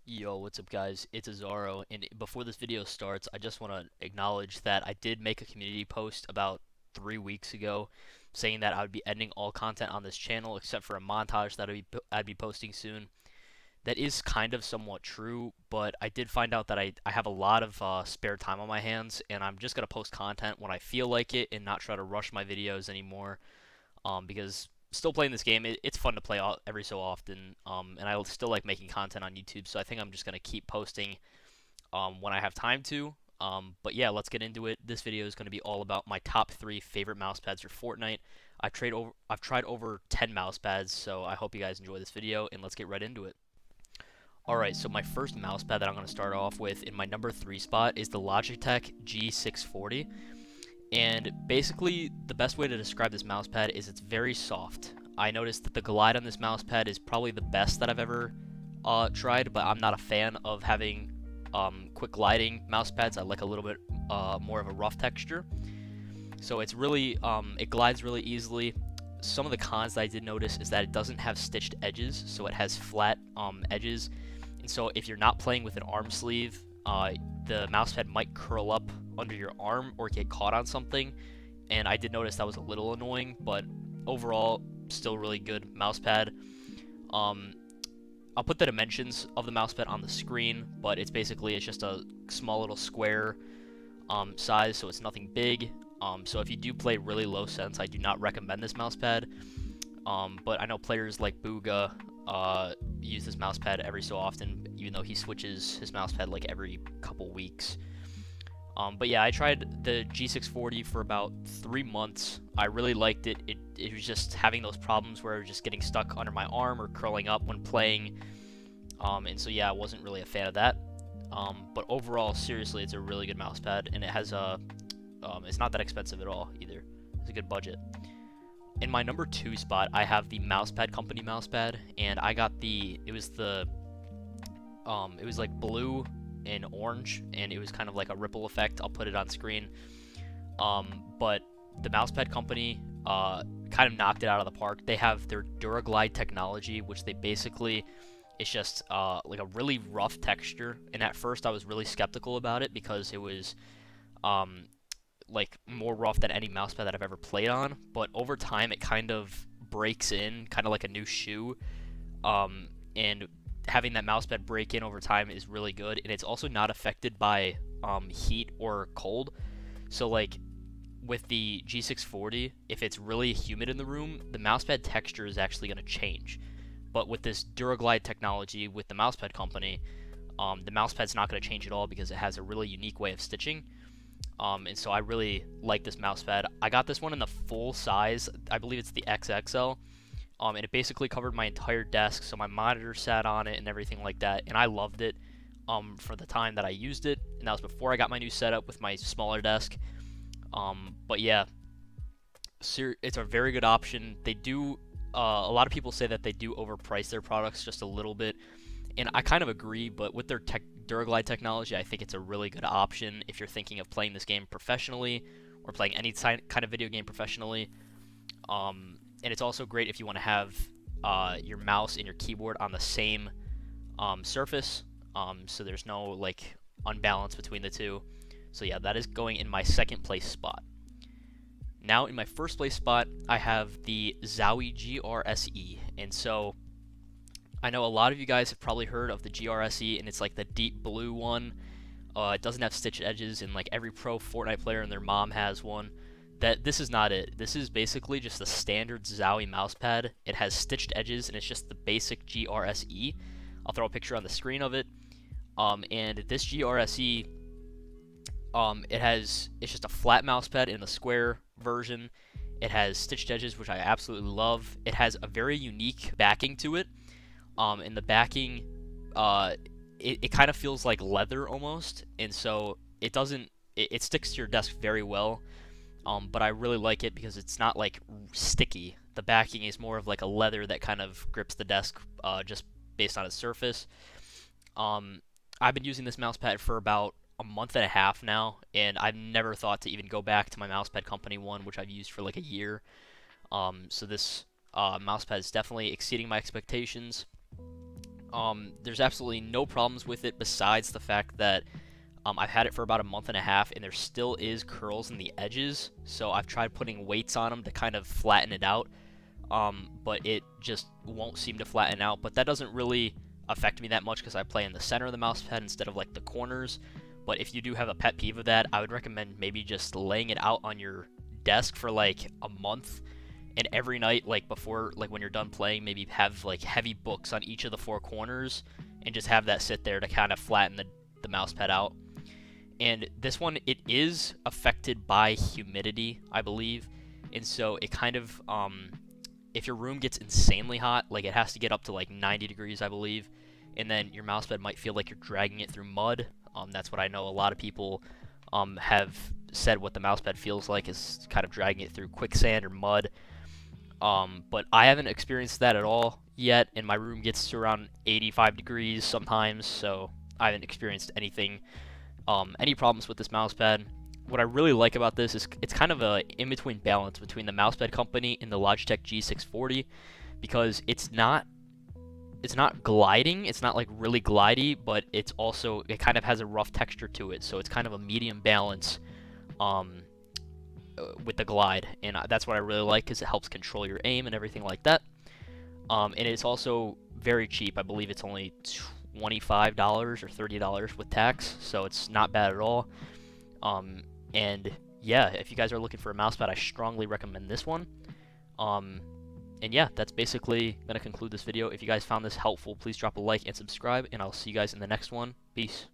Yo, what's up guys? It's Azaro, and before this video starts, I just want to acknowledge that I did make a community post about 3 weeks ago saying that I would be ending all content on this channel except for a montage that I'd be posting soon. That is kind of somewhat true, but I did find out that I have a lot of spare time on my hands, and I'm just going to post content when I feel like it and not try to rush my videos anymore, because still playing this game, it's fun to play every so often, and I still like making content on YouTube, so I think I'm just going to keep posting when I have time to. But yeah, let's get into it. This video is going to be all about my top 3 favorite mouse pads for Fortnite. I've tried over 10 mouse pads, so I hope you guys enjoy this video, and let's get right into it. Alright, so my first mouse pad that I'm going to start off with in my number 3 spot is the Logitech G640. And basically, the best way to describe this mousepad is it's very soft. I noticed that the glide on this mousepad is probably the best that I've ever tried, but I'm not a fan of having quick gliding mousepads. I like a little bit more of a rough texture. So it's really, it glides really easily. Some of the cons that I did notice is that it doesn't have stitched edges, so it has flat edges. And so if you're not playing with an arm sleeve, the mousepad might curl up under your arm or get caught on something, and I did notice that was a little annoying, but overall, still really good mousepad. I'll put the dimensions of the mousepad on the screen, but it's just a small little square size, so it's nothing big. So if you do play really low sense, I do not recommend this mousepad. But I know players like Booga use this mousepad every so often, even though he switches his mousepad like every couple weeks. But yeah, I tried the G640 for about 3 months. I really liked it. It was just having those problems where it was just getting stuck under my arm or curling up when playing. And so yeah, I wasn't really a fan of that. But overall, seriously, it's a really good mousepad, and it has it's not that expensive at all either. It's a good budget. In my number 2 spot, I have the Mousepad Company mousepad, and I got it was like blue and orange, and it was kind of like a ripple effect. I'll put it on screen. But the Mousepad Company kind of knocked it out of the park. They have their DuraGlide technology, which it's just like a really rough texture. And at first, I was really skeptical about it because it was like more rough than any mousepad that I've ever played on. But over time, it kind of breaks in, kind of like a new shoe. And having that mousepad break in over time is really good, and it's also not affected by heat or cold. So like with the G640, if it's really humid in the room, the mousepad texture is actually going to change. But with this DuraGlide technology with the Mousepad Company, the mousepad's not going to change at all because it has a really unique way of stitching. And so I really like this mousepad. I got this one in the full size. I believe it's the XXL. And it basically covered my entire desk, so my monitor sat on it and everything like that, and I loved it for the time that I used it, and that was before I got my new setup with my smaller desk. But yeah, it's a very good option. They do, a lot of people say that they do overprice their products just a little bit, and I kind of agree, but with their DuraGlide technology, I think it's a really good option if you're thinking of playing this game professionally or playing any kind of video game professionally. And it's also great if you want to have your mouse and your keyboard on the same surface, so there's no like unbalance between the two. So yeah, that is going in my second place spot. Now in my first place spot, I have the Zowie GRSE, and so I know a lot of you guys have probably heard of the GRSE, and it's like the deep blue one. It doesn't have stitched edges, and like every pro Fortnite player and their mom has one. This is not it. This is basically just the standard Zowie mousepad. It has stitched edges, and it's just the basic GRSE. I'll throw a picture on the screen of it. And this GRSE, it's just a flat mousepad in the square version. It has stitched edges, which I absolutely love. It has a very unique backing to it. And the backing, it kind of feels like leather almost, and so it sticks to your desk very well. But I really like it because it's not like sticky. The backing is more of like a leather that kind of grips the desk just based on its surface. I've been using this mousepad for about a month and a half now, and I've never thought to even go back to my Mousepad Company one, which I've used for like a year. So this mousepad is definitely exceeding my expectations. There's absolutely no problems with it besides the fact that I've had it for about a month and a half, and there still is curls in the edges. So I've tried putting weights on them to kind of flatten it out, but it just won't seem to flatten out. But that doesn't really affect me that much because I play in the center of the mouse pad instead of like the corners. But if you do have a pet peeve of that, I would recommend maybe just laying it out on your desk for like a month, and every night, like before, like when you're done playing, maybe have like heavy books on each of the four corners and just have that sit there to kind of flatten the mouse pad out. And this one, it is affected by humidity, I believe, and so it kind of if your room gets insanely hot, like it has to get up to like 90 degrees, I believe, and then your mouse pad might feel like you're dragging it through mud. That's what I know a lot of people have said what the mouse pad feels like is kind of dragging it through quicksand or mud. But I haven't experienced that at all yet, and my room gets to around 85 degrees sometimes, so I haven't experienced anything, any problems with this mouse pad. What I really like about this is it's kind of a in-between balance between the Mousepad Company and the Logitech G640, because it's not gliding, it's not like really glidey, but it's also, it kind of has a rough texture to it, so it's kind of a medium balance with the glide, and that's what I really like because it helps control your aim and everything like that. And it's also very cheap. I believe it's only $25 or $30 with tax, so it's not bad at all. And yeah, if you guys are looking for a mousepad, I strongly recommend this one. And yeah, that's basically going to conclude this video. If you guys found this helpful, please drop a like and subscribe, and I'll see you guys in the next one. Peace.